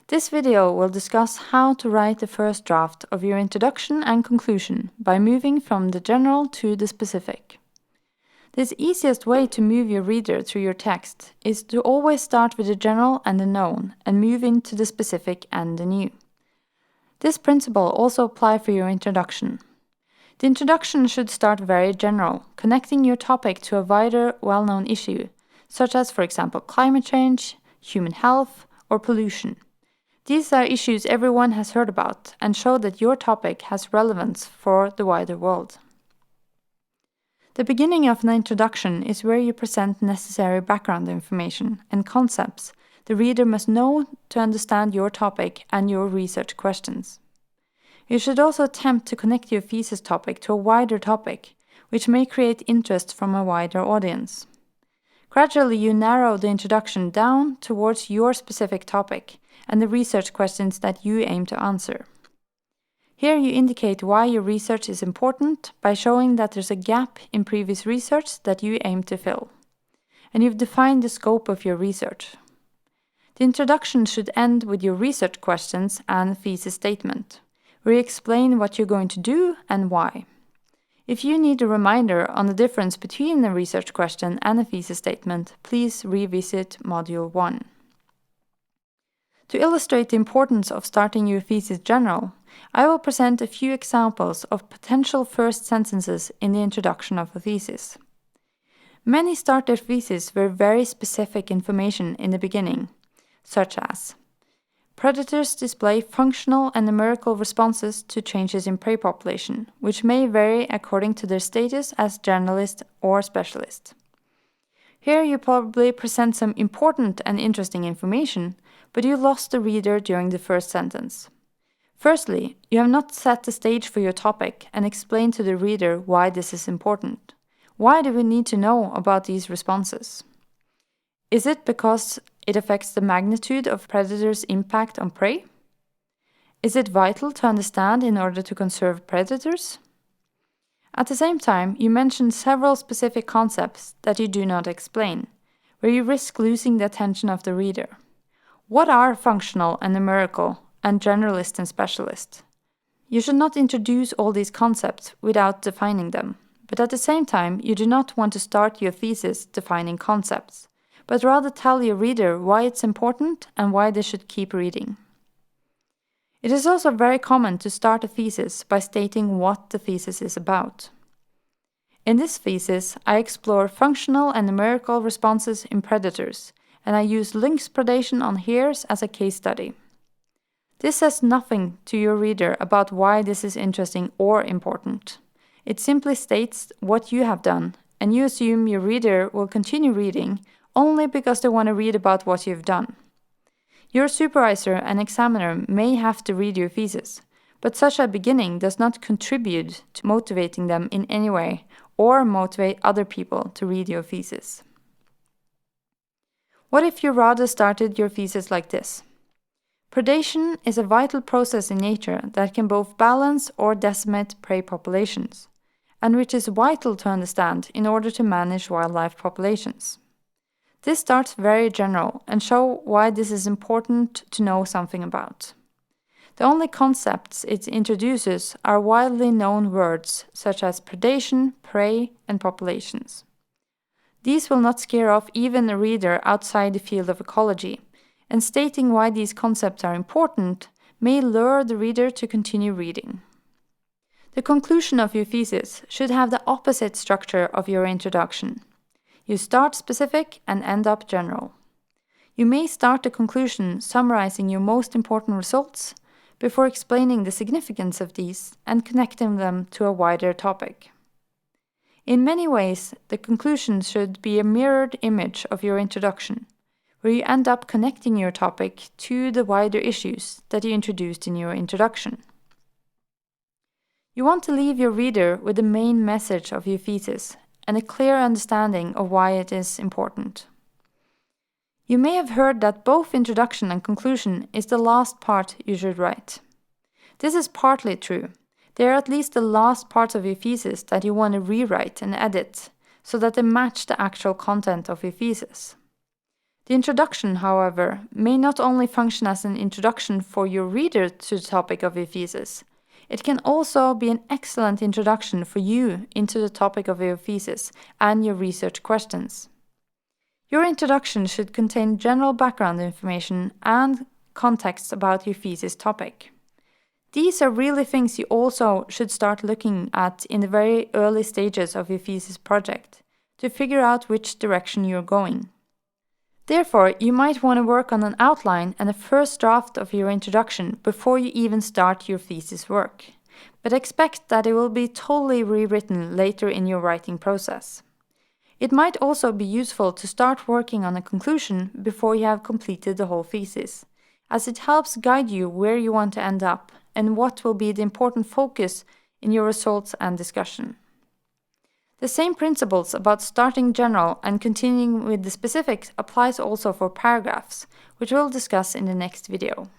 This video will discuss how to write the first draft of your introduction and conclusion by moving from the general to the specific. The easiest way to move your reader through your text is to always start with the general and the known and move into the specific and the new. This principle also applies for your introduction. The introduction should start very general, connecting your topic to a wider, well-known issue, such as, for example, climate change, human health, or pollution. These are issues everyone has heard about and show that your topic has relevance for the wider world. The beginning of an introduction is where you present necessary background information and concepts the reader must know to understand your topic and your research questions. You should also attempt to connect your thesis topic to a wider topic, which may create interest from a wider audience. Gradually, you narrow the introduction down towards your specific topic and the research questions that you aim to answer. Here you indicate why your research is important by showing that there's a gap in previous research that you aim to fill. And you've defined the scope of your research. The introduction should end with your research questions and thesis statement, where you explain what you're going to do and why. If you need a reminder on the difference between a research question and a thesis statement, please revisit Module 1. To illustrate the importance of starting your thesis general, I will present a few examples of potential first sentences in the introduction of a thesis. Many start their thesis with very specific information in the beginning, such as predators display functional and numerical responses to changes in prey population, which may vary according to their status as generalist or specialist. Here you probably present some important and interesting information, but you lost the reader during the first sentence. Firstly, you have not set the stage for your topic and explained to the reader why this is important. Why do we need to know about these responses? Is it because it affects the magnitude of predators' impact on prey? Is it vital to understand in order to conserve predators? At the same time, you mention several specific concepts that you do not explain, where you risk losing the attention of the reader. What are functional and numerical, and generalist and specialist? You should not introduce all these concepts without defining them, but at the same time, you do not want to start your thesis defining concepts, but rather tell your reader why it's important and why they should keep reading. It is also very common to start a thesis by stating what the thesis is about. In this thesis, I explore functional and numerical responses in predators, and I use lynx predation on hares as a case study. This says nothing to your reader about why this is interesting or important. It simply states what you have done, and you assume your reader will continue reading only because they want to read about what you've done. Your supervisor and examiner may have to read your thesis, but such a beginning does not contribute to motivating them in any way or motivate other people to read your thesis. What if you rather started your thesis like this? Predation is a vital process in nature that can both balance or decimate prey populations, and which is vital to understand in order to manage wildlife populations. This starts very general and shows why this is important to know something about. The only concepts it introduces are widely known words such as predation, prey, and populations. These will not scare off even a reader outside the field of ecology, and stating why these concepts are important may lure the reader to continue reading. The conclusion of your thesis should have the opposite structure of your introduction. You start specific and end up general. You may start the conclusion summarizing your most important results before explaining the significance of these and connecting them to a wider topic. In many ways, the conclusion should be a mirrored image of your introduction, where you end up connecting your topic to the wider issues that you introduced in your introduction. You want to leave your reader with the main message of your thesis and a clear understanding of why it is important. You may have heard that both introduction and conclusion is the last part you should write. This is partly true. They are at least the last parts of your thesis that you want to rewrite and edit so that they match the actual content of your thesis. The introduction, however, may not only function as an introduction for your reader to the topic of your thesis, it can also be an excellent introduction for you into the topic of your thesis and your research questions. Your introduction should contain general background information and context about your thesis topic. These are really things you also should start looking at in the very early stages of your thesis project to figure out which direction you're going. Therefore, you might want to work on an outline and a first draft of your introduction before you even start your thesis work, but expect that it will be totally rewritten later in your writing process. It might also be useful to start working on a conclusion before you have completed the whole thesis, as it helps guide you where you want to end up and what will be the important focus in your results and discussion. The same principles about starting general and continuing with the specifics applies also for paragraphs, which we'll discuss in the next video.